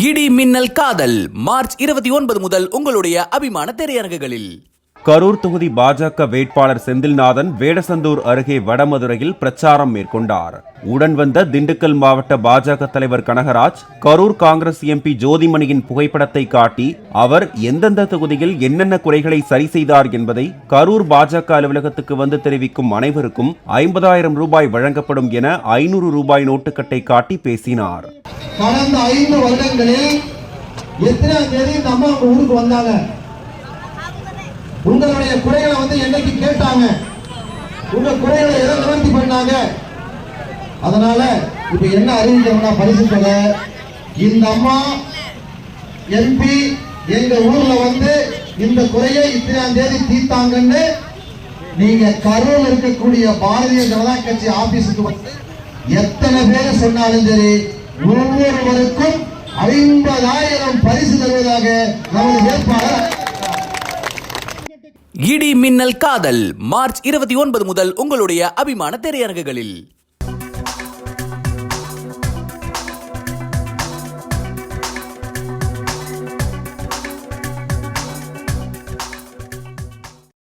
இடி மின்னல் காதல் மார்ச் 29 முதல் உங்களுடைய அபிமான திரையரங்குகளில். கரூர் தொகுதி பாஜக வேட்பாளர் செந்தில்நாதன் வேடசந்தூர் அருகே வடமதுரையில் பிரச்சாரம் மேற்கொண்டார். உடன் வந்த திண்டுக்கல் மாவட்ட பாஜக தலைவர் கனகராஜ் கரூர் காங்கிரஸ் எம்பி ஜோதிமணியின் புகைப்படத்தை காட்டி அவர் எந்தெந்த தொகுதியில் என்னென்ன குறைகளை சரி செய்தார் என்பதை கரூர் பாஜக அலுவலகத்துக்கு வந்து தெரிவிக்கும் அனைவருக்கும் 50,000 ரூபாய் வழங்கப்படும் என 500 ரூபாய் நோட்டுக்கட்டை காட்டி பேசினார். கடந்த 5 வருடங்களில் எத்தனை தேதி நம்ம ஊருக்கு வந்தாங்க, உங்களுடைய குறைகளை என்னைக்கு கேட்டாங்க, உங்க குறைகளை எதை நிவர்த்தி பண்ணாங்க. அதனால இப்ப என்ன அறிவிக்கிறோம்னா பரிசு தொகை, இந்த அம்மா எம்பி எங்க ஊர்ல இந்த குறையை இத்தனாம் தேதி தீர்த்தாங்கன்னு நீங்க கரூர் இருக்கக்கூடிய பாரதிய ஜனதா கட்சி ஆபீஸுக்கு எத்தனை பேர் சொன்னாலும் சரி, ஒவ்வொருவருக்கும் 50,000 பரிசு தருவதாக நமது வேட்பாளர். இடி மின்னல் காதல் மார்ச் 29 முதல் உங்களுடைய அபிமான திரையரங்குகளில்.